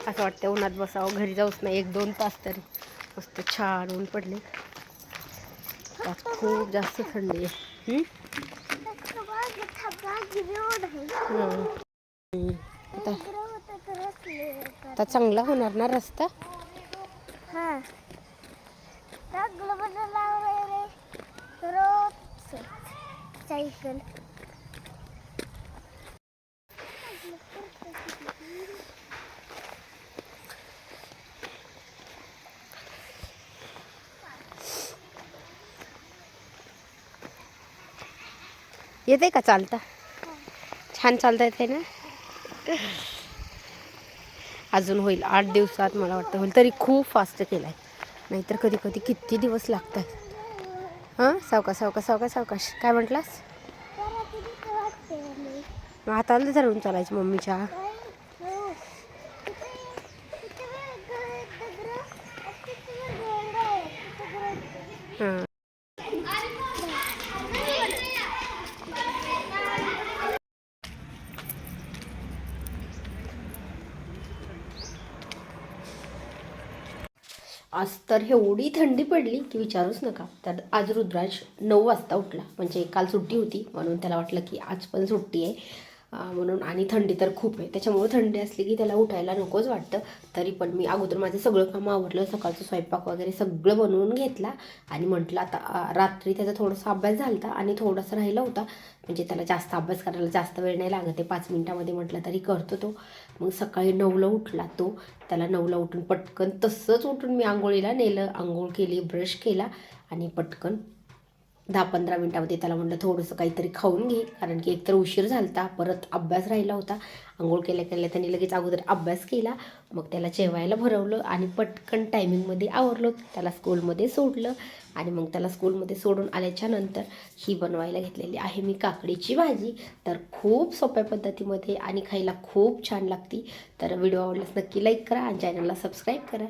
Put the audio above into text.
असं वाटतं उन्हात बसावं, घरी जाऊच नाही 1-2 तास तरी. मस्त छान ऊन पडले, त्यात खूप जास्त थंडी आहे. आता चांगला होणार ना रस्ता. सायकल येते का चालता? छान चालता येते ना. अजून होईल 8 दिवसात मला वाटतं होईल. तरी खूप फास्ट केलाय, नाहीतर कधी कधी किती दिवस लागतात. हां सावकाश सावकाश सावकाश सावकाश. काय म्हटलास? हाताला धरून चालायची मम्मीच्या. हां आज तर एवढी थंडी पडली की विचारूच नका. तर आज रुद्राज 9 वाजता उठला, म्हणजे काल सुट्टी होती म्हणून त्याला वाटलं की आज पण सुट्टी आहे म्हणून. आणि थंडी तर खूप आहे, त्याच्यामुळे थंडी असली की त्याला उठायला नकोच वाटतं. तरी पण मी अगोदर माझं सगळं काम आवरलं, सकाळचं स्वयंपाक वगैरे सगळं बनवून घेतला आणि म्हटलं आता रात्री त्याचा थोडासा अभ्यास झाला होता आणि थोडासा राहिला होता, म्हणजे त्याला जास्त अभ्यास करायला जास्त वेळ नाही लागत आहे, 5 मिनिटामध्ये म्हटलं तरी करतो तो. मग सकाळी 9ला उठला तो. त्याला 9ला उठून पटकन तसंच उठून मी आंघोळीला नेलं, आंघोळ केली, ब्रश केला आणि पटकन 10-15 मिनटामध्ये त्याला म्हटलं थोडंसं काहीतरी खाऊन घे, कारण की एकतर उशीर झाला होता, परत अभ्यास राहिला होता. आंघोळ केल्या केल्या त्याने लगेच अगोदर अभ्यास केला, मग त्याला जेवायला भरवलं आणि पटकन टायमिंगमध्ये आवरलो, त्याला स्कूलमध्ये सोडलं. आणि मग त्याला स्कूलमध्ये सोडून आल्याच्यानंतर ही बनवायला घेतलेली आहे मी काकडीची भाजी. तर खूप सोप्या पद्धतीमध्ये आणि खायला खूप छान लागते. तर व्हिडिओ आवडल्यास नक्की लाईक करा आणि चॅनलला सबस्क्राईब करा.